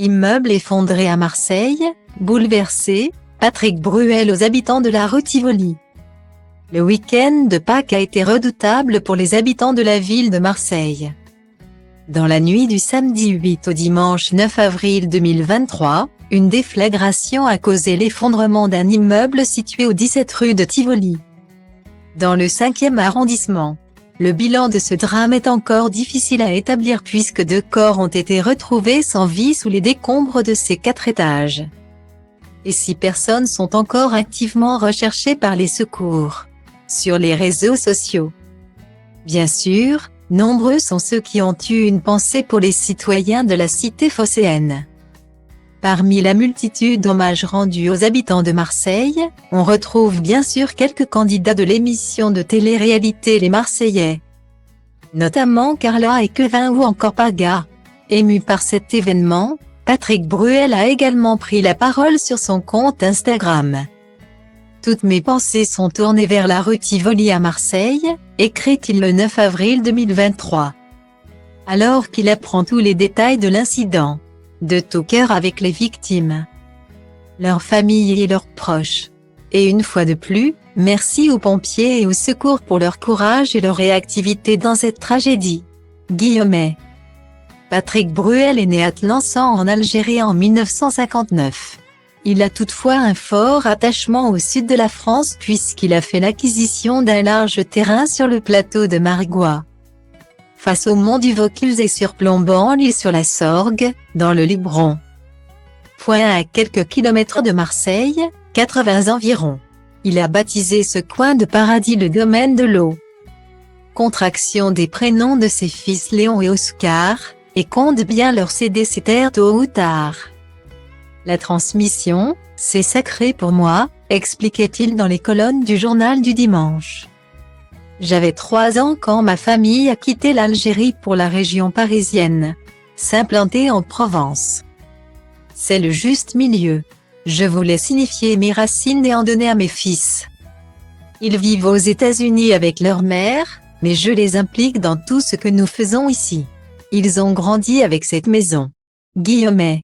Immeuble effondré à Marseille, bouleversé, Patrick Bruel aux habitants de la rue Tivoli. Le week-end de Pâques a été redoutable pour les habitants de la ville de Marseille. Dans la nuit du samedi 8 au dimanche 9 avril 2023, une déflagration a causé l'effondrement d'un immeuble situé au 17 rue de Tivoli. Dans le 5e arrondissement. Le bilan de ce drame est encore difficile à établir puisque 2 corps ont été retrouvés sans vie sous les décombres de ces 4 étages. Et 6 personnes sont encore activement recherchées par les secours. Sur les réseaux sociaux. Bien sûr, nombreux sont ceux qui ont eu une pensée pour les citoyens de la cité phocéenne. Parmi la multitude d'hommages rendus aux habitants de Marseille, on retrouve bien sûr quelques candidats de l'émission de télé-réalité Les Marseillais. Notamment Carla et Kevin ou encore Paga. Ému par cet événement, Patrick Bruel a également pris la parole sur son compte Instagram. Toutes mes pensées sont tournées vers la rue Tivoli à Marseille, écrit-il le 9 avril 2023. Alors qu'il apprend tous les détails de l'incident. De tout cœur avec les victimes, leurs familles et leurs proches. Et une fois de plus, merci aux pompiers et aux secours pour leur courage et leur réactivité dans cette tragédie. Guillaumet. Patrick Bruel est né à Tlemcen en Algérie en 1959. Il a toutefois un fort attachement au sud de la France puisqu'il a fait l'acquisition d'un large terrain sur le plateau de Marigouat. Face au mont du Vaucluse et surplombant l'île sur la Sorgue, dans le Luberon. À quelques kilomètres de Marseille, 80 environ. Il a baptisé ce coin de paradis le domaine de l'eau. Contraction des prénoms de ses fils Léon et Oscar, et compte bien leur céder ses terres tôt ou tard. La transmission, c'est sacré pour moi, expliquait-il dans les colonnes du journal du dimanche. J'avais 3 ans quand ma famille a quitté l'Algérie pour la région parisienne, s'implanter en Provence. C'est le juste milieu. Je voulais signifier mes racines et en donner à mes fils. Ils vivent aux États-Unis avec leur mère, mais je les implique dans tout ce que nous faisons ici. Ils ont grandi avec cette maison. Guillaumet.